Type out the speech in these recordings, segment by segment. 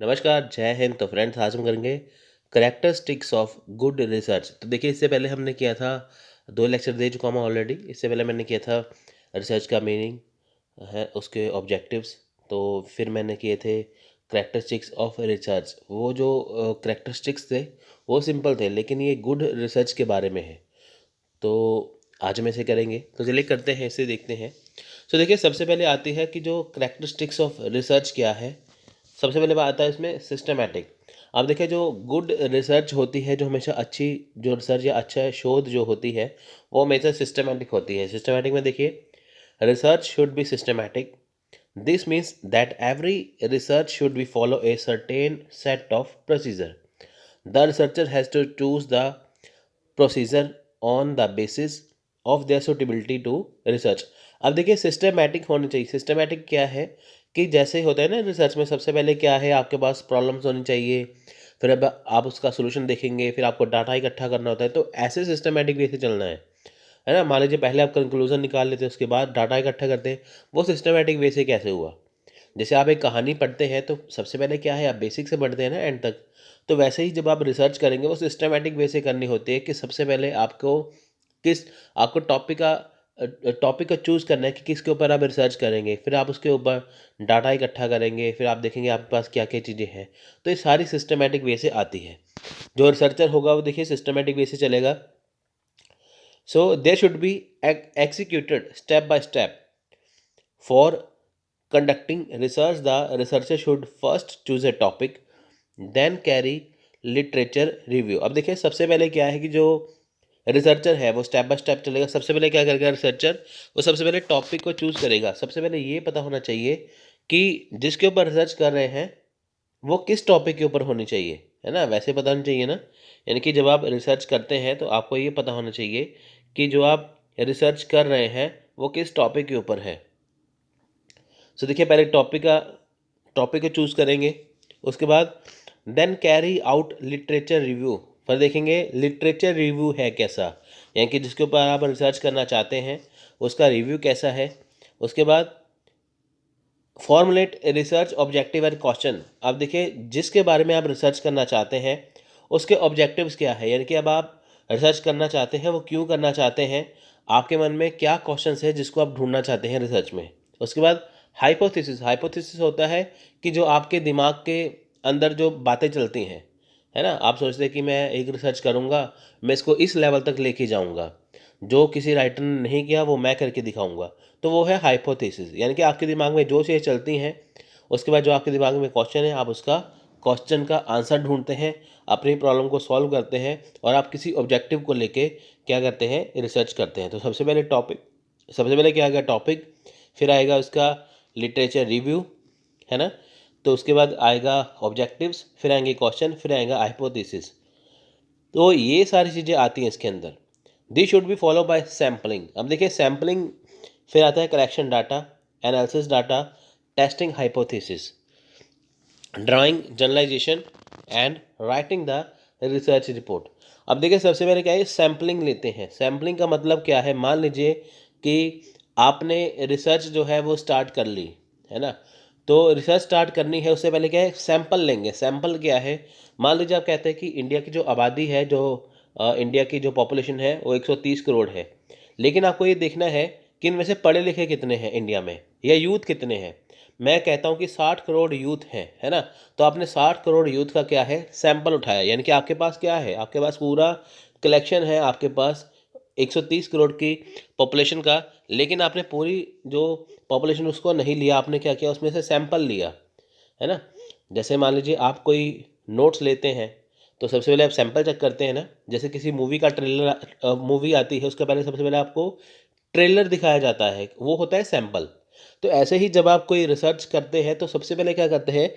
नमस्कार, जय हिंद। तो फ्रेंड्स, आज हम करेंगे करैक्टरिस्टिक्स ऑफ गुड रिसर्च। तो देखिए, इससे पहले हमने किया था, 2 लेक्चर दे चुका हूँ ऑलरेडी। इससे पहले मैंने किया था रिसर्च का मीनिंग है, उसके ऑब्जेक्टिव्स। तो फिर मैंने किए थे करैक्टरिस्टिक्स ऑफ रिसर्च। वो जो करैक्टरिस्टिक्स थे वो सिंपल थे, लेकिन ये गुड रिसर्च के बारे में है। तो आज हम इसे करेंगे, तो चलिए करते हैं, इसे देखते हैं। तो देखिए, सबसे पहले आती है कि जो करैक्टरिस्टिक्स ऑफ रिसर्च क्या है। सबसे पहले बात आता है इसमें सिस्टमैटिक। अब देखिए, जो गुड रिसर्च होती है, जो हमेशा अच्छी जो रिसर्च या अच्छा शोध जो होती है, वो हमेशा सिस्टमैटिक होती है। सिस्टमैटिक में देखिए, research should be systematic. This means that every research should be follow a certain set of procedure. The researcher has to choose the procedure on the basis of their suitability to research. अब देखिए, systematic होनी चाहिए। Systematic क्या है कि जैसे होता है ना रिसर्च में, सबसे पहले क्या है, आपके पास प्रॉब्लम्स होनी चाहिए, फिर अब आप उसका सोल्यूशन देखेंगे, फिर आपको डाटा इकट्ठा करना होता है। तो ऐसे सिस्टमैटिक वे से चलना है ना। मान लीजिए, पहले आप कंक्लूजन निकाल लेते हैं, उसके बाद डाटा इकट्ठा करते हैं। वो सिस्टमैटिक वे से कैसे हुआ? जैसे आप एक कहानी पढ़ते हैं, तो सबसे पहले क्या है, आप बेसिक से पढ़ते हैं ना एंड तक। तो वैसे ही जब आप रिसर्च करेंगे, वो सिस्टमैटिक वे से करनी होती है कि सबसे पहले आपको किस आपको टॉपिक का चूज़ करना है कि किसके ऊपर आप रिसर्च करेंगे। फिर आप उसके ऊपर डाटा इकट्ठा करेंगे, फिर आप देखेंगे आपके पास क्या क्या चीज़ें हैं। तो ये सारी सिस्टमैटिक वे से आती है। जो रिसर्चर होगा वो देखिए सिस्टमैटिक वे से चलेगा। So they should be executed step by step. For conducting research, the researcher should first choose a topic, then carry literature review। अब देखिए, सबसे पहले क्या है कि जो रिसर्चर है वो स्टेप बाय स्टेप चलेगा। सबसे पहले क्या करेगा रिसर्चर, वो सबसे पहले टॉपिक को चूज करेगा। सबसे पहले ये पता होना चाहिए कि जिसके ऊपर रिसर्च कर रहे हैं वो किस टॉपिक के ऊपर होनी चाहिए, है ना। वैसे पता होना चाहिए ना। यानी कि जब आप रिसर्च करते हैं तो आपको ये पता होना चाहिए कि जो आप रिसर्च कर रहे हैं वो किस टॉपिक के ऊपर है। सो देखिए, पहले टॉपिक को चूज़ करेंगे। उसके बाद then carry out literature review. फिर देखेंगे लिटरेचर रिव्यू है कैसा, यानी कि जिसके ऊपर आप रिसर्च करना चाहते हैं उसका रिव्यू कैसा है। उसके बाद formulate research objective and question. अब देखिए, जिसके बारे में आप रिसर्च करना चाहते हैं उसके ऑब्जेक्टिव्स क्या है, यानी कि अब आप रिसर्च करना चाहते हैं वो क्यों करना चाहते हैं, आपके मन में क्या क्वेश्चंस है जिसको आप ढूंढना चाहते हैं रिसर्च में। उसके बाद हाइपोथेसिस। हाइपोथेसिस होता है कि जो आपके दिमाग के अंदर जो बातें चलती हैं, है ना। आप सोचते हैं कि मैं एक रिसर्च करूँगा, मैं इसको इस लेवल तक लेके जाऊँगा, जो किसी राइटर ने नहीं किया वो मैं करके दिखाऊँगा। तो वो है हाइपोथेसिस, यानी कि आपके दिमाग में जो चीज़ें चलती हैं, उसके बाद जो आपके दिमाग में क्वेश्चन है, आप उसका क्वेश्चन का आंसर ढूंढते हैं, अपनी प्रॉब्लम को सॉल्व करते हैं, और आप किसी ऑब्जेक्टिव को लेके क्या करते हैं, रिसर्च करते हैं। तो सबसे पहले क्या आएगा, टॉपिक। फिर आएगा उसका लिटरेचर रिव्यू, है ना। तो उसके बाद आएगा ऑब्जेक्टिव्स, फिर आएंगे क्वेश्चन, फिर आएगा हाइपोथेसिस। तो ये सारी चीज़ें आती हैं इसके अंदर। They should be followed by sampling. अब देखिए, सैम्पलिंग, फिर आता है collection data, analysis data, testing hypothesis, drawing generalization and writing the research report. अब देखिए, सबसे पहले क्या है, सैम्पलिंग लेते हैं। सैम्पलिंग का मतलब क्या है, मान लीजिए कि आपने रिसर्च जो है वो स्टार्ट कर ली, है ना। तो रिसर्च स्टार्ट करनी है, उससे पहले क्या है, सैंपल लेंगे। सैंपल क्या है, मान लीजिए आप कहते हैं कि इंडिया की जो आबादी है, जो इंडिया की जो पॉपुलेशन है वो 130 करोड़ है। लेकिन आपको ये देखना है कि इनमें से पढ़े लिखे कितने हैं इंडिया में, या यूथ कितने हैं। मैं कहता हूँ कि 60 करोड़ यूथ हैं, है ना। तो आपने 60 करोड़ यूथ का क्या है, सैंपल उठाया, यानी कि आपके पास क्या है, आपके पास पूरा कलेक्शन है, आपके पास 130 करोड़ की पॉपुलेशन का। लेकिन आपने पूरी जो पॉपुलेशन उसको नहीं लिया, आपने क्या किया, उसमें से सैंपल लिया, है ना। जैसे मान लीजिए आप कोई नोट्स लेते हैं, तो सबसे पहले आप सैंपल चेक करते हैं ना। जैसे किसी मूवी का ट्रेलर, मूवी आती है, उसके पहले सबसे पहले आपको ट्रेलर दिखाया जाता है, वो होता है सैंपल। तो ऐसे ही जब आप कोई रिसर्च करते हैं तो सबसे पहले क्या करते हैं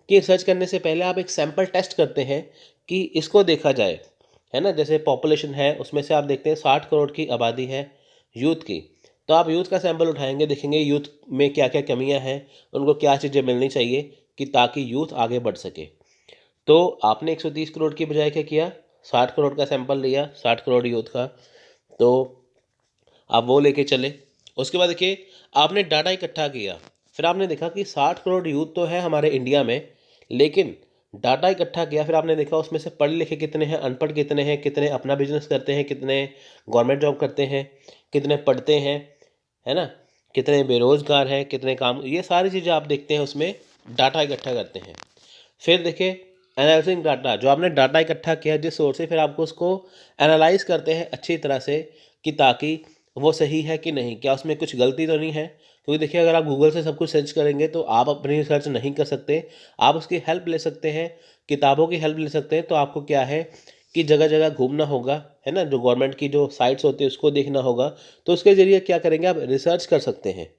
कि रिसर्च करने से पहले आप एक सैंपल टेस्ट करते हैं कि इसको देखा जाए, है ना। जैसे पॉपुलेशन है, उसमें से आप देखते हैं 60 करोड़ की आबादी है यूथ की। तो आप यूथ का सैंपल उठाएंगे, देखेंगे यूथ में क्या क्या कमियां हैं, उनको क्या चीज़ें मिलनी चाहिए कि ताकि यूथ आगे बढ़ सके। तो आपने 130 करोड़ की बजाय क्या किया, 60 करोड़ का सैंपल लिया, 60 करोड़ यूथ का। तो आप वो लेके चले। उसके बाद देखिए, आपने डाटा इकट्ठा किया, फिर आपने देखा कि 60 करोड़ यूथ तो है हमारे इंडिया में, लेकिन डाटा इकट्ठा किया, फिर आपने देखा उसमें से पढ़े लिखे कितने हैं, अनपढ़ कितने हैं, कितने अपना बिजनेस करते हैं, कितने गवर्नमेंट जॉब करते हैं, कितने पढ़ते हैं, है ना, कितने बेरोजगार हैं, कितने काम, ये सारी चीज़ें आप देखते हैं उसमें डाटा इकट्ठा करते हैं। फिर देखिए एनालिसिंग डाटा, जो आपने डाटा इकट्ठा किया जिस सोर्स से, फिर आपको उसको एनालाइज करते हैं अच्छी तरह से कि ताकि वो सही है कि नहीं, क्या उसमें कुछ गलती तो नहीं है। क्योंकि देखिए अगर आप गूगल से सब कुछ सर्च करेंगे तो आप अपनी रिसर्च नहीं कर सकते, आप उसकी हेल्प ले सकते हैं, किताबों की हेल्प ले सकते हैं। तो आपको क्या है कि जगह जगह घूमना होगा, है ना, जो गवर्नमेंट की जो साइट्स होती है उसको देखना होगा। तो उसके ज़रिए क्या करेंगे, आप रिसर्च कर सकते हैं,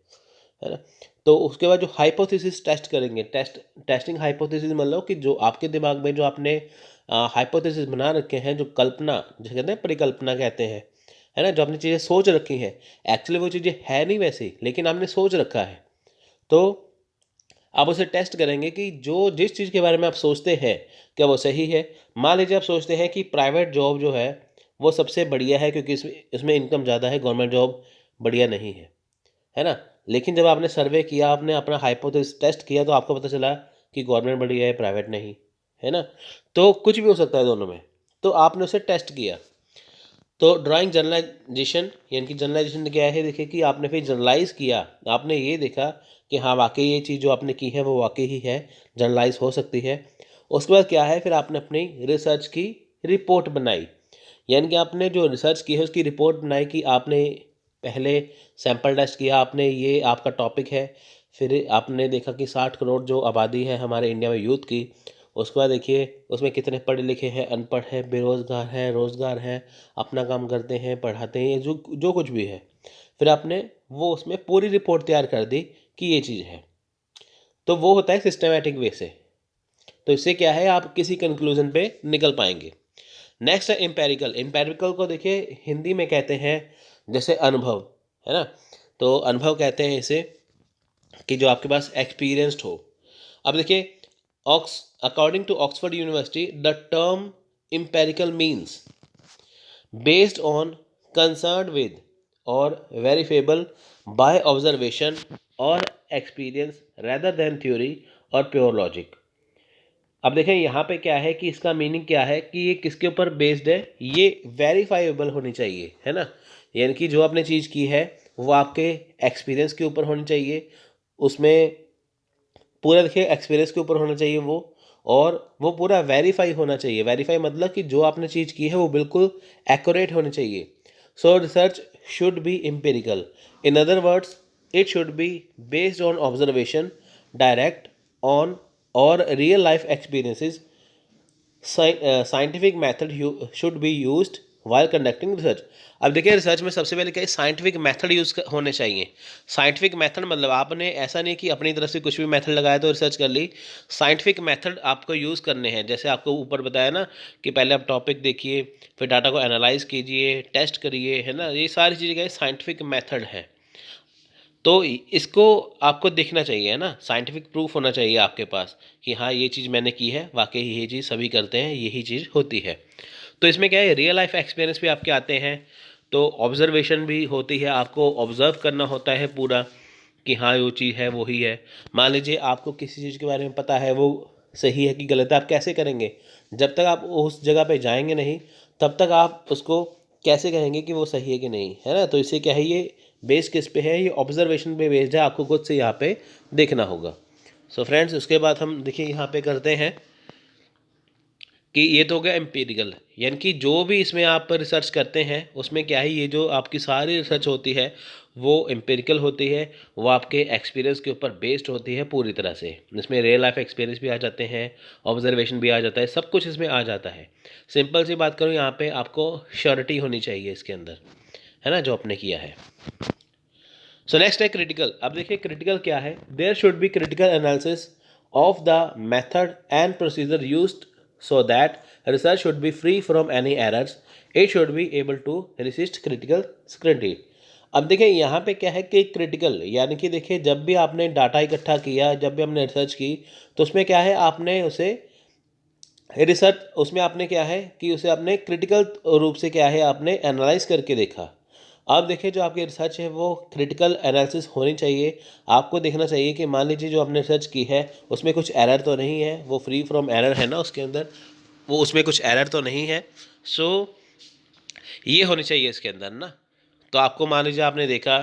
है ना। तो उसके बाद जो हाइपोथेसिस टेस्ट करेंगे, टेस्टिंग हाइपोथेसिस मतलब कि जो आपके दिमाग में जो आपने हाइपोथेसिस बना रखे हैं, जो कल्पना, जिसे कहते हैं परिकल्पना कहते हैं, है ना, जो आपने चीज़ें सोच रखी हैं, एक्चुअली वो चीज़ें है नहीं वैसी, लेकिन आपने सोच रखा है। तो आप उसे टेस्ट करेंगे कि जो जिस चीज़ के बारे में आप सोचते हैं क्या वो सही है। मान लीजिए आप सोचते हैं कि प्राइवेट जॉब जो है वो सबसे बढ़िया है क्योंकि इसमें इसमें इनकम ज़्यादा है, गवर्नमेंट जॉब बढ़िया नहीं है ना। लेकिन जब आपने सर्वे किया, आपने अपना हाइपोथेसिस टेस्ट किया, तो आपको पता चला कि गवर्नमेंट बढ़िया है, प्राइवेट नहीं, है ना। तो कुछ भी हो सकता है दोनों में, तो आपने उसे टेस्ट किया। तो ड्राइंग जनरलाइजेशन, यानी कि जनरलाइजेशन क्या है, देखिए कि आपने फिर जनरलाइज किया, आपने ये देखा कि हाँ वाकई ये चीज़ जो आपने की है वो वाकई ही है, जनरलाइज हो सकती है। उसके बाद क्या है, फिर आपने अपनी रिसर्च की रिपोर्ट बनाई, यानी कि आपने जो रिसर्च की है उसकी रिपोर्ट बनाई कि आपने पहले सैंपल टेस्ट किया, आपने ये आपका टॉपिक है, फिर आपने देखा कि 60 करोड़ जो आबादी है हमारे इंडिया में यूथ की, उसके बाद देखिए उसमें कितने पढ़े लिखे हैं, अनपढ़ है, बेरोजगार है, रोजगार है, अपना काम करते हैं, पढ़ाते हैं, जो जो कुछ भी है। फिर आपने वो उसमें पूरी रिपोर्ट तैयार कर दी कि ये चीज़ है। तो वो होता है सिस्टमेटिक वे से। तो इससे क्या है, आप किसी कंक्लूजन पे निकल पाएंगे। नेक्स्ट है एम्पेरिकल। एम्पेरिकल को देखिए हिंदी में कहते हैं जैसे अनुभव, है ना। तो अनुभव कहते हैं इसे कि जो आपके पास एक्सपीरियंस्ड हो। अब देखिए ox according to Oxford University the term empirical means based on concerned with or verifiable by observation or experience rather than theory और प्योर लॉजिक। अब देखें यहाँ पे क्या है कि इसका मीनिंग क्या है कि ये किसके ऊपर बेस्ड है, ये वेरीफाइबल होनी चाहिए, है ना। यानी कि जो आपने चीज़ की है वो आपके एक्सपीरियंस के ऊपर होनी चाहिए, उसमें पूरा देखिए एक्सपीरियंस के ऊपर होना चाहिए वो, और वो पूरा वेरीफाई होना चाहिए। वेरीफाई मतलब कि जो आपने चीज़ की है वो बिल्कुल एक्यूरेट होनी चाहिए। So research should be empirical, in other words it should be based on observation, direct on और real life experiences. Scientific method should be used while conducting research. अब देखिए रिसर्च में सबसे पहले क्या है, साइंटिफिक मेथड होने चाहिए। साइंटिफिक मेथड मतलब आपने ऐसा नहीं कि अपनी तरफ से कुछ भी मेथड लगाया तो रिसर्च कर ली। साइंटिफिक मेथड आपको यूज़ करने हैं, जैसे आपको ऊपर बताया ना कि पहले आप टॉपिक देखिए, फिर डाटा को एनालाइज कीजिए, टेस्ट करिए, है ना, ये सारी चीज़ें क्या है साइंटिफिक मेथड है। तो इसको आपको देखना चाहिए, है ना, साइंटिफिक प्रूफ होना चाहिए आपके पास कि हाँ ये चीज़ मैंने की है, वाकई ये चीज़ सभी करते हैं, यही चीज़ होती है। तो इसमें क्या है, रियल लाइफ एक्सपीरियंस भी आपके आते हैं, तो ऑब्जर्वेशन भी होती है, आपको ऑब्जर्व करना होता है पूरा कि हाँ वो चीज़ है वही है। मान लीजिए आपको किसी चीज़ के बारे में पता है वो सही है कि गलत है, आप कैसे करेंगे, जब तक आप उस जगह पे जाएंगे नहीं तब तक आप उसको कैसे कहेंगे कि वो सही है कि नहीं, है ना। तो इससे क्या है, ये बेस किस पे है, ये ऑब्जर्वेशन पे बेस्ड है, आपको खुद से यहाँ पे देखना होगा। सो फ्रेंड्स उसके बाद हम देखिए यहाँ पे करते हैं कि ये तो हो गया एम्पिरिकल, यानी कि जो भी इसमें आप रिसर्च करते हैं उसमें क्या है, ये जो आपकी सारी रिसर्च होती है वो एम्पिरिकल होती है, वो आपके एक्सपीरियंस के ऊपर बेस्ड होती है पूरी तरह से। इसमें रियल लाइफ एक्सपीरियंस भी आ जाते हैं, ऑब्जर्वेशन भी आ जाता है, सब कुछ इसमें आ जाता है। सिंपल सी बात करूँ, यहाँ पे आपको श्योरिटी होनी चाहिए इसके अंदर, है ना, जो आपने किया है। सो नेक्स्ट है क्रिटिकल। अब देखिए क्रिटिकल क्या है, there should be critical analysis of the method and procedure used so that research should be free from any errors, it should be able to resist critical scrutiny. अब देखिए यहाँ पे क्या है कि क्रिटिकल, यानी कि देखिए जब भी आपने डाटा इकट्ठा किया, जब भी आपने रिसर्च की, तो उसमें क्या है, आपने उसे रिसर्च, उसमें आपने क्या है कि उसे आपने क्रिटिकल रूप से क्या है आपने एनालाइज करके देखा। आप देखिए जो आपकी रिसर्च है वो क्रिटिकल एनालिसिस होनी चाहिए। आपको देखना चाहिए कि मान लीजिए जो आपने रिसर्च की है उसमें कुछ एरर तो नहीं है, वो फ्री फ्रॉम एरर है ना उसके अंदर, वो उसमें कुछ एरर तो नहीं है। सो ये होनी चाहिए इसके अंदर ना। तो आपको मान लीजिए आपने देखा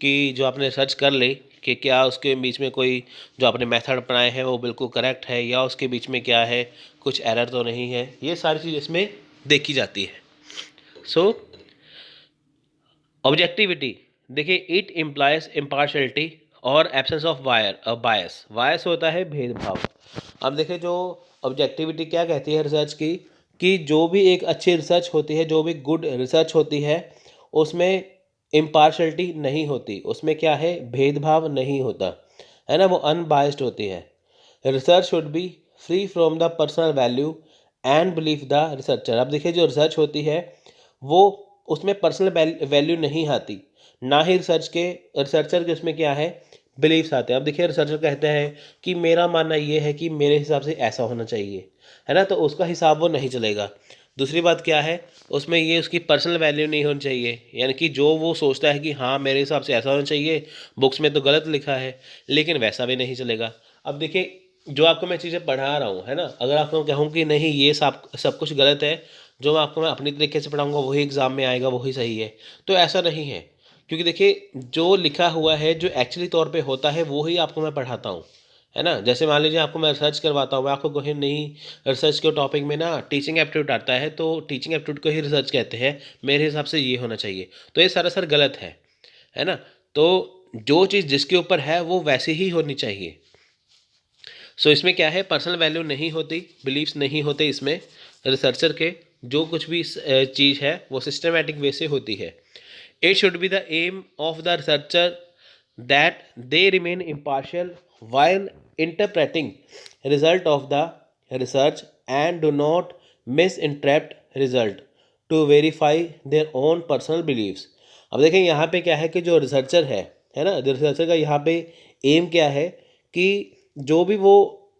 कि जो आपने रिसर्च कर ली कि क्या उसके बीच में कोई जो आपने मेथड अपनाए हैं वो बिल्कुल करेक्ट है, या उसके बीच में क्या है, कुछ एरर तो नहीं है, ये सारी चीज़ इसमें देखी जाती है। सो ऑब्जेक्टिविटी, देखिए इट इम्प्लाइज इम्पार्शलिटी और एब्सेंस ऑफ बायस। बायस होता है भेदभाव। अब देखिए जो ऑब्जेक्टिविटी क्या कहती है रिसर्च की, कि जो भी एक अच्छी रिसर्च होती है, जो भी गुड रिसर्च होती है, उसमें इम्पार्शलिटी नहीं होती, उसमें क्या है, भेदभाव नहीं होता है ना, वो अनबायस्ड होती है। Research should be free from the personal value and belief the researcher. अब देखिए जो रिसर्च होती है वो, उसमें पर्सनल वैल्यू नहीं आती, ना ही रिसर्चर के उसमें क्या है, बिलीफ्स आते हैं। अब देखिए रिसर्चर कहते हैं कि मेरा मानना ये है कि मेरे हिसाब से ऐसा होना चाहिए, है ना, तो उसका हिसाब वो नहीं चलेगा। दूसरी बात क्या है, उसमें ये उसकी पर्सनल वैल्यू नहीं होनी चाहिए, यानी कि जो वो सोचता है कि हाँ मेरे हिसाब से ऐसा होना चाहिए, बुक्स में तो गलत लिखा है, लेकिन वैसा भी नहीं चलेगा। अब देखिए जो आपको मैं चीज़ें पढ़ा रहा हूँ, है ना, अगर आपको कहूँ कि नहीं ये सब सब कुछ गलत है, जो मैं अपनी तरीके से पढ़ाऊँगा वही एग्ज़ाम में आएगा, वही सही है, तो ऐसा नहीं है। क्योंकि देखिए जो लिखा हुआ है, जो एक्चुअली तौर पे होता है, वो ही आपको मैं पढ़ाता हूँ, है ना। जैसे मान लीजिए आपको मैं रिसर्च करवाता हूँ, मैं आपको कहीं नहीं, रिसर्च के टॉपिक में ना टीचिंग एप्टीट्यूड आता है, तो टीचिंग एप्टीट्यूड को ही रिसर्च कहते हैं, मेरे हिसाब से ये होना चाहिए, तो ये सरासर गलत है ना। तो जो चीज़ जिसके ऊपर है वो वैसी ही होनी चाहिए। सो इसमें क्या है, पर्सनल वैल्यू नहीं होती, बिलीव्स नहीं होते इसमें रिसर्चर के, जो कुछ भी चीज़ है वो सिस्टमेटिक वे से होती है। It should be the aim of the researcher that they remain impartial while interpreting result of the research and do not misinterpret result to verify their own personal beliefs। अब देखें यहाँ पे क्या है कि जो रिसर्चर है ना, जो रिसर्चर का यहाँ पे एम क्या है, कि जो भी वो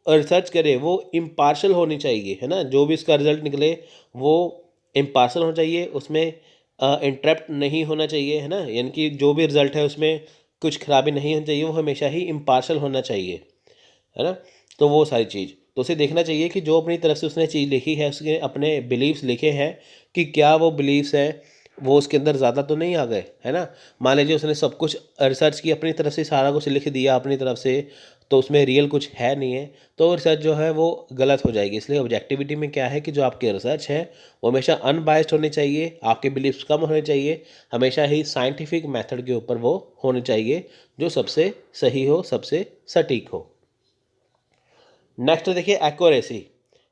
रिसर्च करे वो इम्पार्शल होनी चाहिए, है ना, जो भी इसका रिजल्ट निकले वो इम्पार्शल होना चाहिए, उसमें इंटरप्ट नहीं होना चाहिए, है ना, यानी कि जो भी रिजल्ट है उसमें कुछ खराबी नहीं होनी चाहिए, वो हमेशा ही इम्पार्शल होना चाहिए, है ना। तो वो सारी चीज़ तो उसे देखना चाहिए कि जो अपनी तरफ से उसने चीज़ लिखी है, उसके अपने बिलीव्स लिखे हैं, कि क्या वो बिलीव्स हैं वो उसके अंदर ज़्यादा तो नहीं आ गए, है ना। मान लीजिए उसने सब कुछ रिसर्च की अपनी तरफ से, सारा कुछ लिख दिया अपनी तरफ से, तो उसमें रियल कुछ है नहीं है, तो रिसर्च जो है वो गलत हो जाएगी। इसलिए ऑब्जेक्टिविटी में क्या है कि जो आपकी रिसर्च है वो हमेशा अनबायस्ड होनी चाहिए, आपके बिलीव्स कम होने चाहिए, हमेशा ही साइंटिफिक मेथड के ऊपर वो होने चाहिए, जो सबसे सही हो, सबसे सटीक हो। नेक्स्ट देखिए accuracy.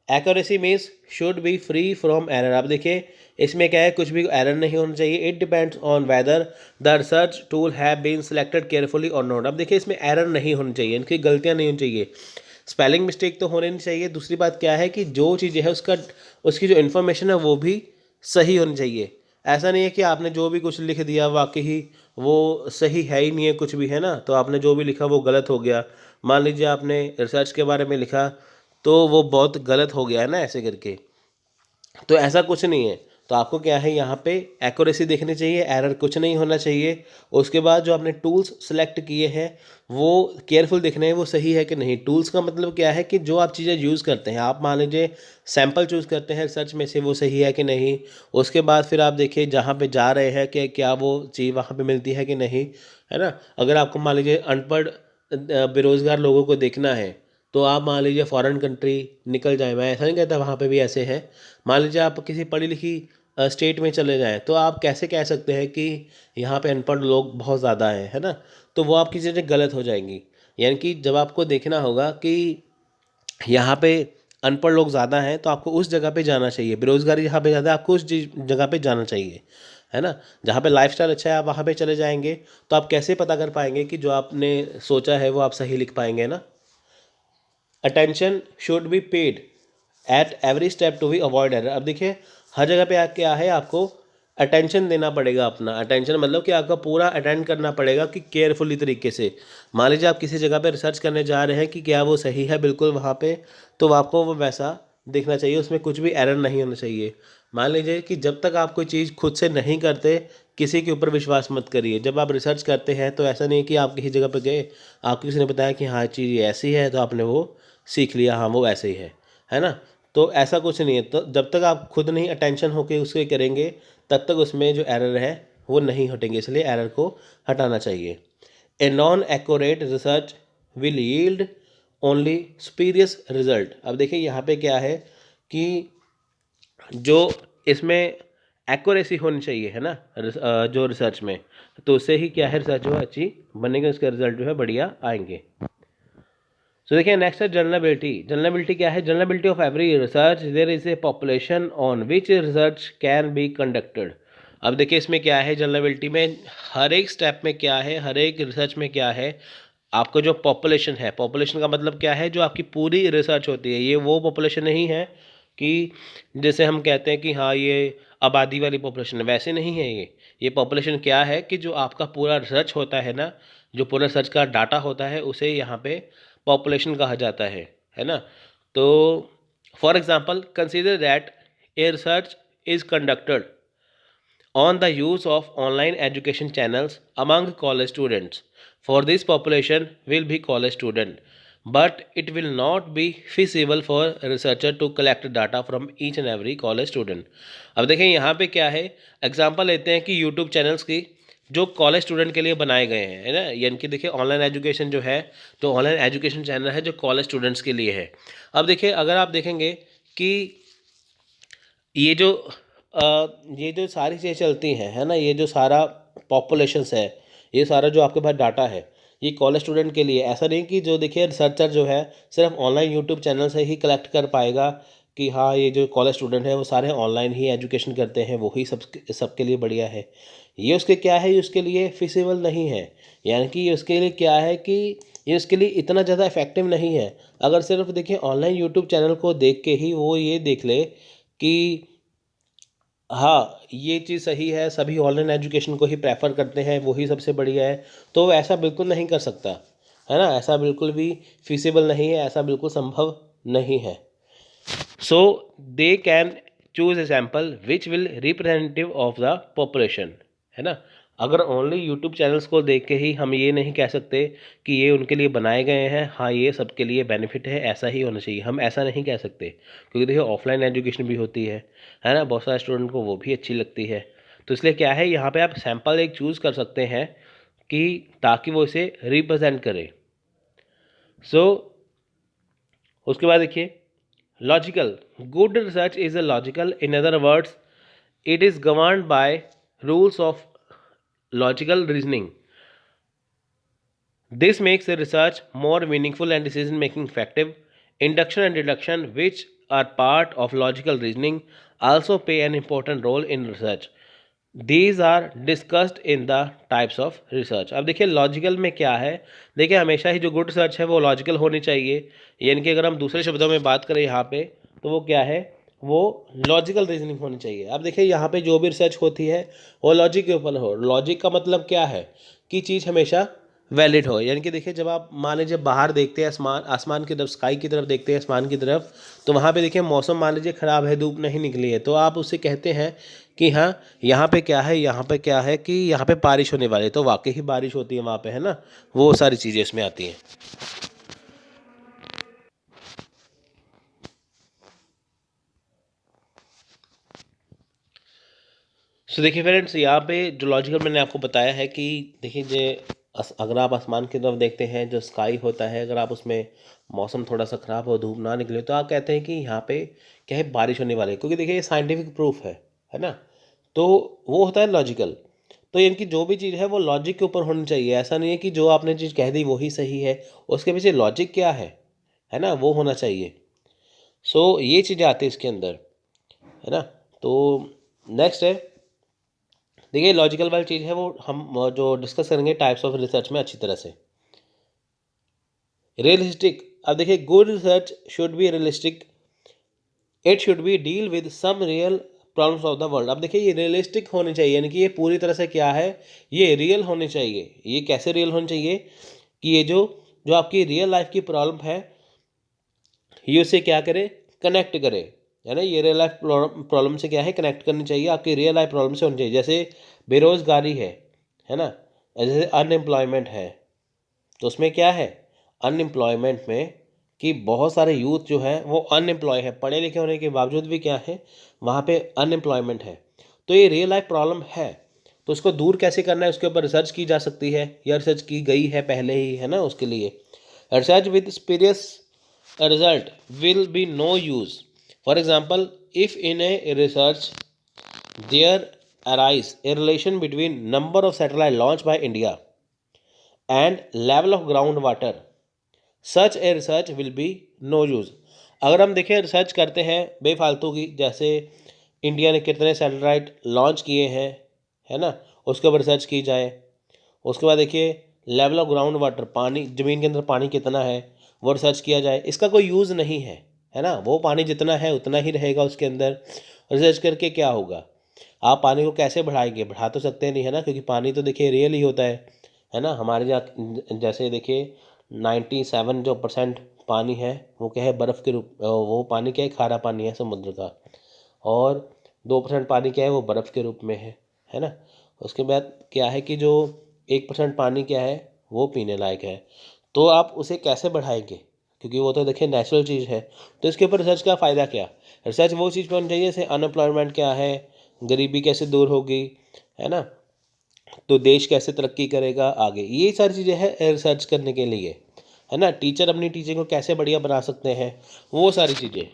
Accuracy means should be free from error. अब देखिए इसमें क्या है, कुछ भी एरर नहीं होना चाहिए। It depends on whether the research tool have been selected carefully और नॉट। अब देखिए इसमें एरर नहीं होनी चाहिए, इनकी गलतियाँ नहीं होनी चाहिए, स्पेलिंग मिस्टेक तो होने नहीं चाहिए। दूसरी बात क्या है कि जो चीज़ें है उसका, उसकी जो इन्फॉर्मेशन है वो भी सही होनी चाहिए। ऐसा नहीं है कि आपने जो भी कुछ लिख दिया वाकई ही वो सही है ही नहीं है कुछ भी, है ना, तो आपने जो भी लिखा वो गलत हो गया। मान लीजिए आपने रिसर्च के बारे में लिखा तो वो बहुत गलत हो गया है ना, ऐसे करके, तो ऐसा कुछ नहीं है। तो आपको क्या है यहाँ पे एक्यूरेसी देखनी चाहिए, एरर कुछ नहीं होना चाहिए। उसके बाद जो आपने टूल्स सेलेक्ट किए हैं वो केयरफुल देखने हैं वो सही है कि नहीं। टूल्स का मतलब क्या है कि जो आप चीज़ें यूज़ करते हैं, आप मान लीजिए सैंपल चूज़ करते हैं रिसर्च में से, वो सही है कि नहीं। उसके बाद फिर आप देखिए जहाँ पे जा रहे हैं कि क्या वो चीज़ वहाँ पे मिलती है कि नहीं, है ना। अगर आपको मान लीजिए अनपढ़ बेरोज़गार लोगों को देखना है, तो आप मान लीजिए फॉरेन कंट्री निकल जाए, मैं ऐसा नहीं कहता वहाँ पे भी ऐसे हैं। मान लीजिए आप किसी पढ़ी लिखी स्टेट में चले जाएँ, तो आप कैसे कह सकते हैं कि यहाँ पे अनपढ़ लोग बहुत ज़्यादा हैं, है ना, तो वो आपकी चीज़ें गलत हो जाएंगी। यानी कि जब आपको देखना होगा कि यहाँ पे अनपढ़ लोग ज़्यादा हैं, तो आपको उस जगह पे जाना चाहिए। बेरोज़गारी जहाँ पे ज़्यादा है, आपको उस जगह पे जाना चाहिए, है ना। जहाँ पे लाइफस्टाइल अच्छा है आप वहाँ पे चले जाएंगे, तो आप कैसे पता कर पाएंगे कि जो आपने सोचा है वो आप सही लिख पाएंगे ना। Attention should be paid at every step to be avoid error. अब देखिए हर जगह पे क्या है, आपको अटेंशन देना पड़ेगा अपना। अटेंशन मतलब कि आपका पूरा अटेंड करना पड़ेगा कि केयरफुली तरीके से। मान लीजिए आप किसी जगह पे रिसर्च करने जा रहे हैं कि क्या वो सही है बिल्कुल वहाँ पे, तो आपको वो वैसा दिखना चाहिए, उसमें कुछ भी एरर नहीं होना चाहिए। मान लीजिए कि जब तक आप कोई चीज़ खुद से नहीं करते, किसी के ऊपर विश्वास मत करिए। जब आप रिसर्च करते हैं तो ऐसा नहीं कि आप किसी जगह पर गए, आपको किसी ने बताया कि हाँ चीज़ ये ऐसी है, तो आपने वो सीख लिया, हाँ वो ऐसे ही है ना। तो ऐसा कुछ नहीं है। तो जब तक आप खुद नहीं अटेंशन होके उसके करेंगे, तब तक उसमें जो एरर है वो नहीं हटेंगे, इसलिए एरर को हटाना चाहिए। A non accurate research will yield only spurious result. अब देखिए यहाँ पे क्या है कि जो इसमें एक्यूरेसी होनी चाहिए है ना, जो रिसर्च में, तो उससे ही क्या है, रिसर्च जो है अच्छी बनेगी, उसके रिजल्ट जो है बढ़िया आएंगे। सो देखिए नेक्स्ट है जनरेबिलिटी। जनरेबिलिटी क्या है? Generalizability of every research, there is a population on which research can be conducted. अब देखिए इसमें क्या है, जनरेबिलिटी में हर एक स्टेप में क्या है, हर एक रिसर्च में क्या है, आपका जो पॉपुलेशन है, पॉपुलेशन का मतलब क्या है, जो आपकी पूरी रिसर्च होती है, ये वो पॉपुलेशन नहीं है कि जैसे हम कहते हैं कि हाँ ये आबादी वाली पॉपुलेशन है, वैसे नहीं है ये पॉपुलेशन क्या है कि जो आपका पूरा रिसर्च होता है ना, जो पूरा रिसर्च का डाटा होता है, उसे यहाँ पे पॉपुलेशन कहा जाता है ना। तो for example consider that a research is conducted on the use of online education channels among college students. For this population will be college student, but it will not be feasible for researcher to collect data from each and every college student. अब देखें यहाँ पे क्या है, example लेते हैं कि YouTube channels की जो कॉलेज स्टूडेंट के लिए बनाए गए हैं, है ना, यानी कि देखिए ऑनलाइन एजुकेशन जो है, तो ऑनलाइन एजुकेशन चैनल है जो कॉलेज स्टूडेंट्स के लिए है। अब देखिए अगर आप देखेंगे कि ये जो ये जो सारी चीज़ें चलती हैं, है ना, ये जो सारा पॉपुलेशंस है, ये सारा जो आपके पास डाटा है, ये कॉलेज स्टूडेंट के लिए। ऐसा नहीं कि जो देखिए रिसर्चर जो है सिर्फ ऑनलाइन यूट्यूब चैनल से ही कलेक्ट कर पाएगा कि हाँ ये जो कॉलेज स्टूडेंट है वो सारे ऑनलाइन ही एजुकेशन करते हैं, वही सबके लिए बढ़िया है। ये उसके क्या है, ये उसके लिए फिजिबल नहीं है। यानी कि ये उसके लिए क्या है कि ये उसके लिए इतना ज़्यादा इफेक्टिव नहीं है। अगर सिर्फ देखिए ऑनलाइन यूट्यूब चैनल को देख के ही वो ये देख ले कि हाँ ये चीज़ सही है, सभी ऑनलाइन एजुकेशन को ही प्रेफर करते हैं, वही सबसे बढ़िया है, तो वो ऐसा बिल्कुल नहीं कर सकता, है ना। ऐसा बिल्कुल भी फिजिबल नहीं है, ऐसा बिल्कुल संभव नहीं है। So they can choose a sample which will representative of the population, है ना। अगर ओनली यूट्यूब चैनल्स को देख के ही हम ये नहीं कह सकते कि ये उनके लिए बनाए गए हैं, हाँ ये सबके लिए बेनिफिट है, ऐसा ही होना चाहिए, हम ऐसा नहीं कह सकते, क्योंकि देखिए ऑफलाइन एजुकेशन भी होती है ना, बहुत सारे स्टूडेंट को वो भी अच्छी लगती है। तो इसलिए क्या है, यहाँ पे आप सैम्पल एक चूज़ कर सकते हैं कि ताकि वो इसे रिप्रेजेंट करे। सो उसके बाद देखिए logical, good research is a logical, in other words it is governed by rules of logical reasoning. This makes the research more meaningful and decision making effective. Induction and deduction, which are part of logical reasoning, also play an important role in research. These are discussed in the types of research. अब देखिए logical में क्या है, देखिए हमेशा ही जो good research है वो लॉजिकल होनी चाहिए, यानी कि अगर हम दूसरे शब्दों में बात करें यहाँ पे, तो वो क्या है, वो लॉजिकल रीजनिंग होनी चाहिए। अब देखिए यहाँ पे जो भी रिसर्च होती है वो लॉजिक के ऊपर हो। लॉजिक का मतलब क्या है कि चीज़ हमेशा वैलिड हो। यानी कि देखिए जब आप मान लीजिए बाहर देखते हैं, आसमान की तरफ, स्काई की तरफ देखते हैं, आसमान की तरफ, तो वहाँ पे देखिए मौसम मान लीजिए ख़राब है, धूप नहीं निकली है, तो आप उससे कहते हैं कि हाँ यहाँ पे क्या है, यहाँ पे क्या है कि यहाँ पे बारिश होने वाली है, तो वाकई ही बारिश होती है वहाँ पे, है ना। वो सारी चीज़ें इसमें आती हैं। सो देखिए फ्रेंड्स, यहाँ पे जो लॉजिकल मैंने आपको बताया है कि देखिए जे अगर आप आसमान की तरफ देखते हैं, जो स्काई होता है, अगर आप उसमें मौसम थोड़ा सा ख़राब हो, धूप ना निकले, तो आप कहते हैं कि यहाँ पे क्या है, बारिश होने वाली है, क्योंकि देखिए ये साइंटिफिक प्रूफ है ना। तो वो होता है लॉजिकल। तो इनकी जो भी चीज़ है वो लॉजिक के ऊपर होनी चाहिए। ऐसा नहीं है कि जो आपने चीज़ कह दी वही सही है, उसके पीछे लॉजिक क्या है ना, वो होना चाहिए। सो ये चीज़ें आती है इसके अंदर, है ना। तो नेक्स्ट है, देखिए लॉजिकल वाली चीज़ है वो हम जो डिस्कस करेंगे टाइप्स ऑफ रिसर्च में अच्छी तरह से। रियलिस्टिक, अब देखिए good research should be realistic, it should be deal with some real problems of the world. अब देखिए ये रियलिस्टिक होनी चाहिए, यानी कि ये पूरी तरह से क्या है, ये रियल होनी चाहिए। ये कैसे रियल होनी चाहिए कि ये जो जो आपकी रियल लाइफ की प्रॉब्लम है, ये उसे क्या करे, कनेक्ट करे, है ना। ये रियल लाइफ प्रॉब्लम से क्या है, कनेक्ट करनी चाहिए, आपकी रियल लाइफ प्रॉब्लम से होनी चाहिए। जैसे बेरोज़गारी है ना, जैसे अनएम्प्लॉयमेंट है, तो उसमें क्या है, अनएम्प्लॉयमेंट में कि बहुत सारे यूथ जो है वो अनएम्प्लॉय है, पढ़े लिखे होने के बावजूद भी क्या है, वहाँ पे अनएम्प्लॉयमेंट है। तो ये रियल लाइफ प्रॉब्लम है, तो उसको दूर कैसे करना है, उसके ऊपर रिसर्च की जा सकती है, या रिसर्च की गई है पहले ही, है ना। उसके लिए research with spurious result will be no use. For example, if in a research there arise a relation between number of satellite launched by India and level of groundwater, such a research will be no use। अगर हम देखें research करते हैं बेफालतू की, जैसे India ने कितने सैटेलाइट लॉन्च किए हैं, है ना, उसके ऊपर रिसर्च की जाए। उसके बाद देखिए लेवल ऑफ ग्राउंड वाटर, पानी ज़मीन के अंदर पानी कितना है, वो रिसर्च किया जाए। इसका कोई यूज़ नहीं है ना, वो पानी जितना है उतना ही रहेगा उसके अंदर। रिसर्च करके क्या होगा, आप पानी को कैसे बढ़ाएंगे, बढ़ा तो सकते नहीं, है ना, क्योंकि पानी तो देखिए रियल ही होता है ना। हमारे जैसे देखिए 97% जो पानी है वो क्या है, बर्फ़ के रूप, वो पानी क्या है, खारा पानी है समुद्र का, और 2% पानी क्या है, वो बर्फ़ के रूप में है ना। उसके बाद क्या है कि जो 1% पानी क्या है, वो पीने लायक है। तो आप उसे कैसे बढ़ाएंगे, क्योंकि वो तो देखिए नेचुरल चीज़ है। तो इसके ऊपर रिसर्च का फ़ायदा क्या, रिसर्च वो चीज़ पर होनी चाहिए जैसे अनएम्प्लॉयमेंट क्या है, गरीबी कैसे दूर होगी, है ना, तो देश कैसे तरक्की करेगा आगे, ये सारी चीज़ें हैं रिसर्च करने के लिए, है ना। टीचर अपनी टीचिंग को कैसे बढ़िया बना सकते हैं, वो सारी चीज़ें।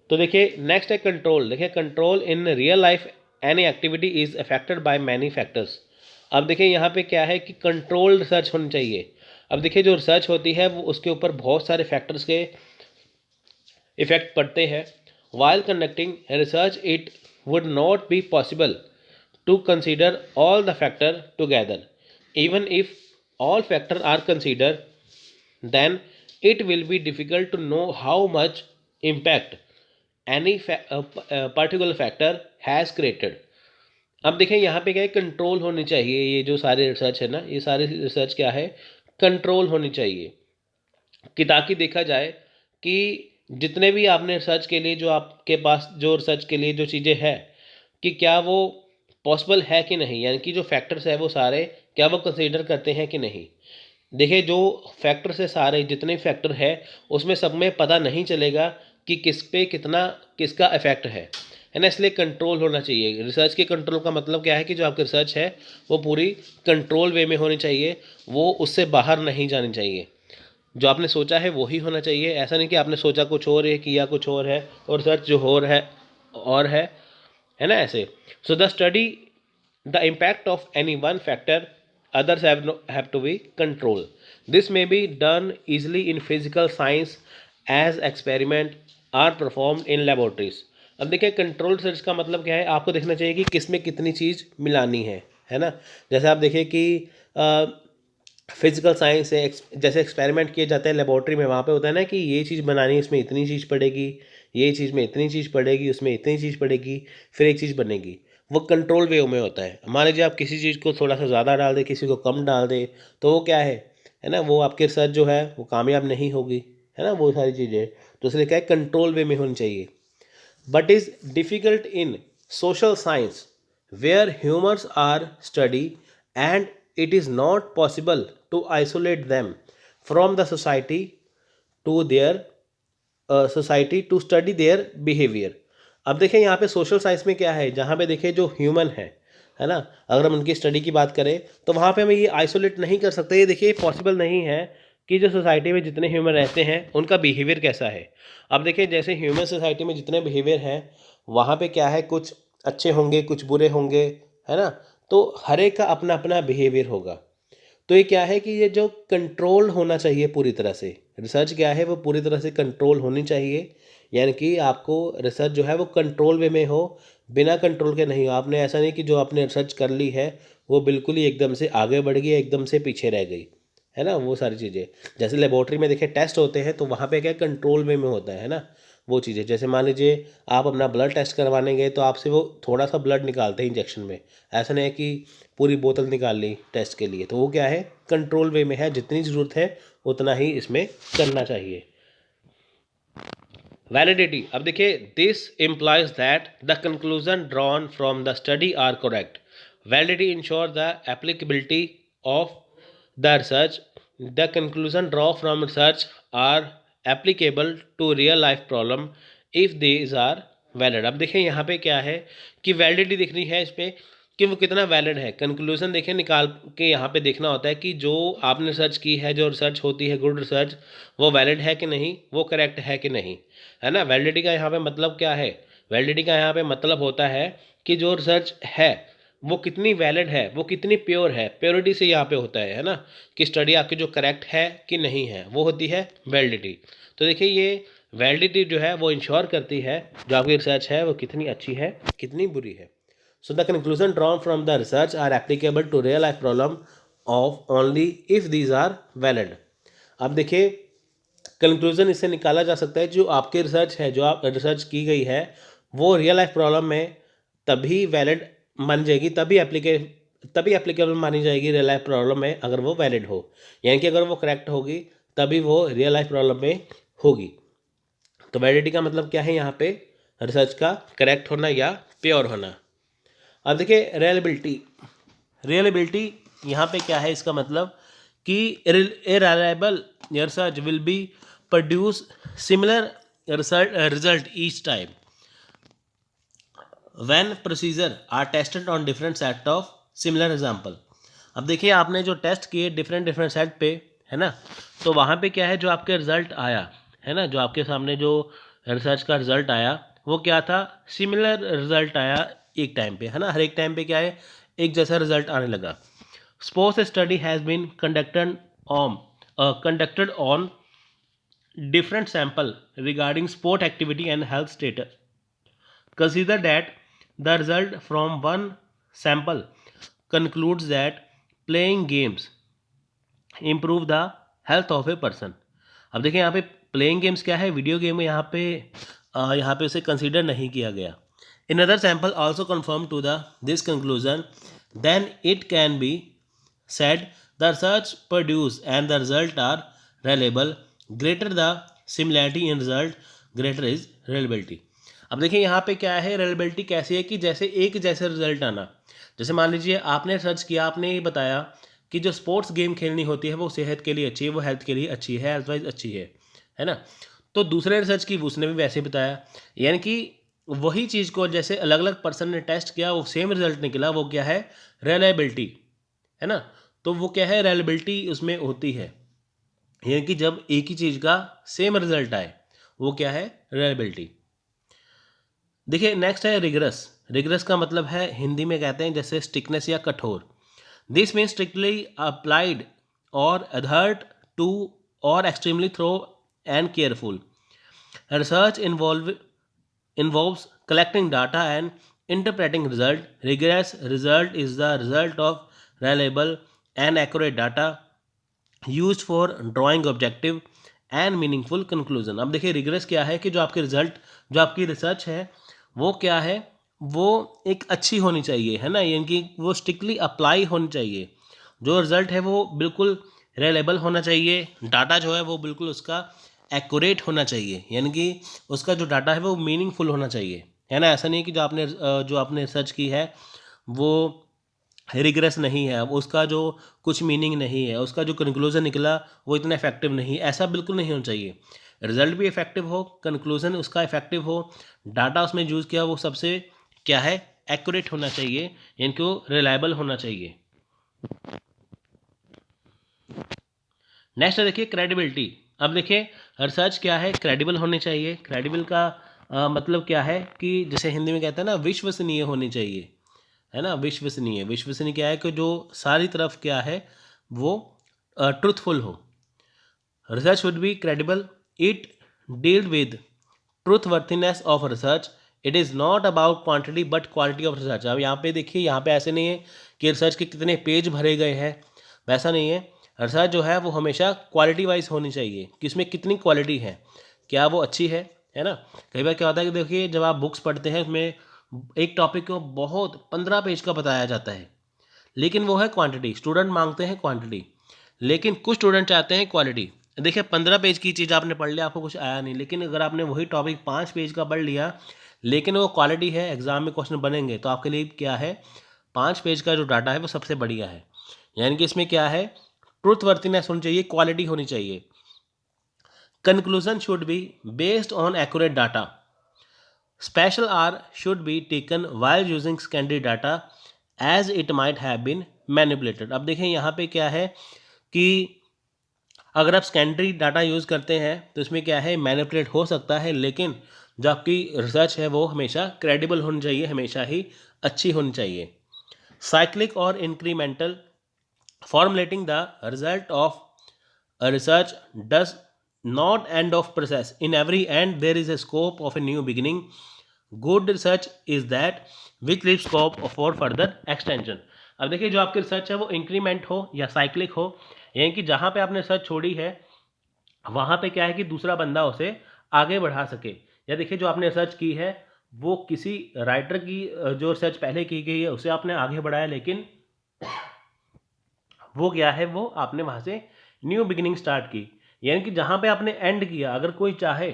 तो देखिए नेक्स्ट है कंट्रोल। देखिए control in real life any activity is affected by many factors. अब देखिए यहाँ पे क्या है कि कंट्रोल रिसर्च होनी चाहिए। अब देखिए जो रिसर्च होती है वो उसके ऊपर बहुत सारे फैक्टर्स के इफेक्ट पड़ते हैं। While conducting research it would not be possible to consider all the factor together. Even if all factors are considered, then it will be difficult to know how much impact any particular factor has created। अब देखें यहाँ पे क्या है, control होनी चाहिए। ये जो सारे रिसर्च है ना, ये सारे रिसर्च क्या है, कंट्रोल होनी चाहिए कि ताकि देखा जाए कि जितने भी आपने रिसर्च के लिए जो आपके पास जो रिसर्च के लिए जो चीज़ें हैं कि क्या वो पॉसिबल है कि नहीं, यानी कि जो फैक्टर्स है वो सारे क्या वो कंसीडर करते हैं कि नहीं। देखिए जो फैक्टर्स है सारे जितने फैक्टर है उसमें सब में पता नहीं चलेगा कि किस पे कितना किसका इफेक्ट है ना। इसलिए कंट्रोल होना चाहिए। रिसर्च के कंट्रोल का मतलब क्या है कि जो आपकी रिसर्च है वो पूरी कंट्रोल वे में होनी चाहिए, वो उससे बाहर नहीं जानी चाहिए। जो आपने सोचा है वही होना चाहिए। ऐसा नहीं कि आपने सोचा कुछ और है, किया कुछ और है, और रिसर्च जो और है ना ऐसे। So the study the impact of any one factor, others have to be controlled। This may be done easily in physical science as experiment are performed in laboratories। अब देखिए कंट्रोल रिसर्च का मतलब क्या है, आपको देखना चाहिए कि किस में कितनी चीज़ मिलानी है ना। जैसे आप देखिए कि फिजिकल साइंस से जैसे एक्सपेरिमेंट किए जाते हैं लेबोरेटरी में, वहाँ पे होता है ना कि ये चीज़ बनानी है, इसमें इतनी चीज़ पड़ेगी, ये चीज़ में इतनी चीज़ पड़ेगी, उसमें इतनी चीज़ पड़ेगी, फिर एक चीज़ बनेगी। वो कंट्रोल वे में होता है। मान लीजिए आप किसी चीज़ को थोड़ा सा ज़्यादा डाल दें, किसी को कम डाल दें, तो वो क्या है ना, वो आपके रिसर्च जो है वो कामयाब नहीं होगी, है ना, वो सारी चीज़ें। तो इसलिए क्या है, कंट्रोल वे में होनी चाहिए। but is difficult in social science where humans are studied and it is not possible to isolate them from the society to their society to study their behavior। अब देखें यहाँ पे सोशल साइंस में क्या है, जहाँ पे देखें जो ह्यूमन है ना, अगर हम उनकी स्टडी की बात करें तो वहाँ पे हम ये आइसोलेट नहीं कर सकते। ये देखिए पॉसिबल नहीं है कि जो सोसाइटी में जितने ह्यूमन रहते हैं उनका बिहेवियर कैसा है। अब देखिए जैसे ह्यूमन सोसाइटी में जितने बिहेवियर हैं वहाँ पे क्या है, कुछ अच्छे होंगे कुछ बुरे होंगे, है ना। तो हर एक का अपना अपना बिहेवियर होगा। तो ये क्या है कि ये जो कंट्रोल होना चाहिए पूरी तरह से, रिसर्च क्या है वो पूरी तरह से कंट्रोल होनी चाहिए। यानी कि आपको रिसर्च जो है वो कंट्रोल वे में हो, बिना कंट्रोल के नहीं हो। आपने ऐसा नहीं कि जो आपने रिसर्च कर ली है वो बिल्कुल ही एकदम से आगे बढ़ गई, एकदम से पीछे रह गई, है ना। वो सारी चीज़ें जैसे लेबोरेटरी में देखिए टेस्ट होते हैं तो वहाँ पे क्या कंट्रोल वे में होता है ना। वो चीज़ें जैसे मान लीजिए आप अपना ब्लड टेस्ट करवाने गए तो आपसे वो थोड़ा सा ब्लड निकालते हैं इंजेक्शन में, ऐसा नहीं है कि पूरी बोतल निकाल ली टेस्ट के लिए। तो वो क्या है, कंट्रोल वे में है, जितनी ज़रूरत है उतना ही इसमें करना चाहिए। वैलिडिटी, अब देखिए this implies that the conclusion drawn from the study are correct. Validity ensures the applicability of the research. The conclusion drawn from research are applicable to real life problem if these are valid. अब देखिए यहाँ पे क्या है कि validity दिखनी है इस पे कि वो कितना वैलिड है। कंक्लूजन देखिए निकाल के यहाँ पे देखना होता है कि जो आपने रिसर्च की है, जो रिसर्च होती है गुड रिसर्च, वो वैलिड है कि नहीं, वो करेक्ट है कि नहीं, है ना। वैलिडिटी का यहाँ पे मतलब क्या है? वैलिडिटी का यहाँ पे मतलब होता है कि जो रिसर्च है वो कितनी वैलिड है, वो कितनी प्योर है। प्योरिटी से यहाँ पे होता है ना, कि स्टडी आपकी जो करेक्ट है कि नहीं है, वो होती है वैलिडिटी। तो देखिए ये वैलिडिटी जो है वो इंश्योर करती है जो आपकी रिसर्च है वो कितनी अच्छी है, कितनी बुरी है। So the conclusion drawn from the research are applicable to real life problem of only if these are valid. अब देखिए कंक्लूजन इससे निकाला जा सकता है जो आपकी रिसर्च है, जो आप रिसर्च की गई है, वो रियल लाइफ प्रॉब्लम में तभी वैलिड मान जाएगी, तभी एप्लीकेबल मानी जाएगी रियल लाइफ प्रॉब्लम में अगर वो वैलिड हो। यानी कि अगर वो करेक्ट होगी तभी वो रियल लाइफ प्रॉब्लम में होगी। तो वैलिडिटी का मतलब क्या है यहाँ पे? रिसर्च का करेक्ट होना या प्योर होना। अब देखिए रिलायबिलिटी, रिलायबिलिटी यहाँ पे क्या है? इसका मतलब कि a reliable research will be produce similar result each time when procedure are tested on different set of similar example. अब देखिए आपने जो टेस्ट किए डिफरेंट सेट पे, है ना, तो वहाँ पे क्या है, जो आपके रिजल्ट आया है ना, जो आपके सामने जो रिसर्च का रिजल्ट आया वो क्या था? सिमिलर रिजल्ट आया एक टाइम पे, है ना। हर एक टाइम पे क्या है, एक जैसा रिजल्ट आने लगा। Sports study has been conducted on different sample regarding sport activity and health status. Consider that the result from one sample concludes that playing games improve the health of a person. अब देखिए यहाँ पे playing games क्या है? Video game है। यहाँ पे उसे कंसीडर नहीं किया गया। In other sample also confirm to the this conclusion then it can be said the research produced and the result are reliable. Greater the similarity in result, greater is reliability. अब देखिए यहाँ पे क्या है, reliability कैसी है कि जैसे एक जैसे रिजल्ट आना। जैसे मान लीजिए आपने रिसर्च किया, आपने ये बताया कि जो स्पोर्ट्स गेम खेलनी होती है वो सेहत के लिए अच्छी है, वो हेल्थ के लिए अच्छी है, हेल्थ वाइज अच्छी है ना। तो दूसरे रिसर्च की उसने भी वैसे बताया, यानी कि वही चीज़ को जैसे अलग अलग पर्सन ने टेस्ट किया, वो सेम रिजल्ट निकला, वो क्या है? रिलायबिलिटी, है ना। तो वो क्या है? रिलायबिलिटी उसमें होती है, यानी कि जब एक ही चीज़ का सेम रिजल्ट आए, वो क्या है? रिलायबिलिटी। देखिए नेक्स्ट है रिगरस। रिगरस का मतलब है हिंदी में कहते हैं जैसे स्टिकनेस या कठोर। दिस मीन्स स्ट्रिक्टली अप्लाइड और अडहर्ड टू और extremely thorough and careful. Research involves collecting data and interpreting result. Rigorous result is the result of reliable and accurate data used for drawing objective and meaningful conclusion. अब देखिए rigorous क्या है कि जो आपके result, जो आपकी रिसर्च है वो क्या है? वो एक अच्छी होनी चाहिए, है ना, यानी कि वो स्ट्रिक्टली अप्लाई होनी चाहिए। जो रिजल्ट है वो बिल्कुल रिलायबल होना चाहिए, डाटा जो है वो बिल्कुल उसका एक्यूरेट होना चाहिए, यानी कि उसका जो डाटा है वो मीनिंगफुल होना चाहिए, है ना। ऐसा नहीं कि जो आपने रिसर्च की है वो रिग्रेस नहीं है, अब उसका जो कुछ मीनिंग नहीं है, उसका जो कंक्लूजन निकला वो इतना इफेक्टिव नहीं, ऐसा बिल्कुल नहीं होना चाहिए। रिजल्ट भी इफेक्टिव हो, कंक्लूजन उसका इफेक्टिव हो, डाटा उसमें यूज़ किया वो सबसे क्या है? एक्यूरेट होना चाहिए, इनको रिलायबल होना चाहिए। नेक्स्ट देखिए क्रेडिबिलिटी। अब देखिए रिसर्च क्या है? क्रेडिबल होनी चाहिए। क्रेडिबल का मतलब क्या है कि जैसे हिंदी में कहते हैं ना, विश्वसनीय होनी चाहिए, है ना। विश्वसनीय, विश्वसनीय क्या है कि जो सारी तरफ क्या है वो ट्रूथफुल हो। Research should be credible, it deal with trustworthiness of research. It is not about quantity but quality of research. अब यहाँ पे देखिए, यहाँ पे ऐसे नहीं है कि रिसर्च के कितने पेज भरे गए हैं, वैसा नहीं है। रिसर्च जो है वो हमेशा क्वालिटी वाइज होनी चाहिए कि इसमें कितनी क्वालिटी है, क्या वो अच्छी है ना। कई बार क्या होता है कि देखिए जब आप बुक्स पढ़ते हैं उसमें एक टॉपिक को बहुत 15 पेज का बताया जाता है, लेकिन वो है क्वांटिटी, स्टूडेंट मांगते हैं क्वांटिटी, लेकिन कुछ स्टूडेंट चाहते हैं क्वालिटी। देखिए 15 पेज की चीज़ आपने पढ़ लिया, आपको कुछ आया नहीं, लेकिन अगर आपने वही टॉपिक 5 पेज का पढ़ लिया, लेकिन वो क्वालिटी है, एग्जाम में क्वेश्चन बनेंगे, तो आपके लिए क्या है, 5 पेज का जो डाटा है वो सबसे बढ़िया है। यानी कि इसमें क्या है, ट्रुथ वर्थिनेस होनी चाहिए, क्वालिटी होनी चाहिए। Conclusion should be based on accurate data. Special R should be taken while using secondary data as it might have been manipulated। अब देखें यहाँ पे क्या है कि अगर आप सेकेंडरी डाटा यूज़ करते हैं तो इसमें क्या है, मैनिपुलेट हो सकता है, लेकिन जो आपकी रिसर्च है वो हमेशा क्रेडिबल होनी चाहिए, हमेशा ही अच्छी होनी चाहिए। साइक्लिक और incremental formulating the result of a research does not end of process. In every end there is a scope of a new beginning. Good research is that which leaves scope for further extension। अब देखिए जो आपकी research है वो increment हो या cyclic हो, यानी कि जहाँ पे आपने रिसर्च छोड़ी है वहाँ पे क्या है कि दूसरा बंदा उसे आगे बढ़ा सके। या देखिए जो आपने रिसर्च की है वो किसी राइटर की जो रिसर्च पहले की गई है उसे आपने आगे बढ़ाया, लेकिन वो क्या है, वो आपने वहाँ से न्यू बिगिनिंग स्टार्ट की। यानी कि जहाँ पे आपने एंड किया, अगर कोई चाहे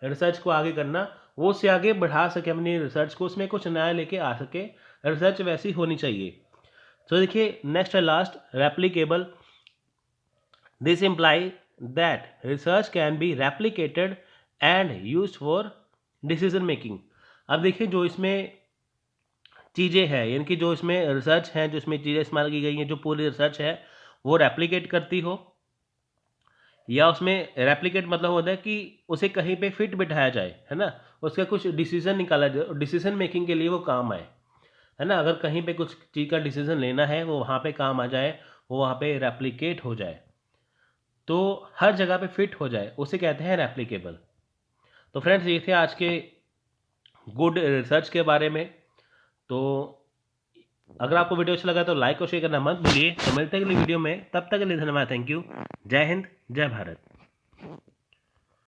रिसर्च को आगे करना, वो उससे आगे बढ़ा सके अपनी रिसर्च को, उसमें कुछ नया लेके आ सके, रिसर्च वैसी होनी चाहिए। तो देखिए नेक्स्ट है last, replicable. This imply that research can B replicated and use for decision making. अब देखिए जो इसमें चीज़ें हैं, यानी कि जो इसमें रिसर्च है, जो इसमें चीज़ें इस्तेमाल की गई हैं, जो पूरी रिसर्च है वो रेप्लिकेट करती हो, या उसमें रेप्लिकेट मतलब होता है कि उसे कहीं पे फिट बिठाया जाए, है ना, उसका कुछ डिसीजन निकाला जाए, डिसीजन मेकिंग के लिए वो काम आए, है ना, अगर कहीं पे कुछ चीज़ का डिसीजन लेना है वो वहाँ पे काम आ जाए, वो वहाँ पे रेप्लिकेट हो जाए, तो हर जगह पे फिट हो जाए, उसे कहते हैं रेप्लिकेबल। तो फ्रेंड्स ये थे आज के गुड रिसर्च के बारे में। तो अगर आपको वीडियो अच्छा लगा तो लाइक और शेयर करना मत भूलिए। तो मिलते हैं अगली वीडियो में, तब तक के लिए धन्यवाद, थैंक यू, जय हिंद, जय भारत।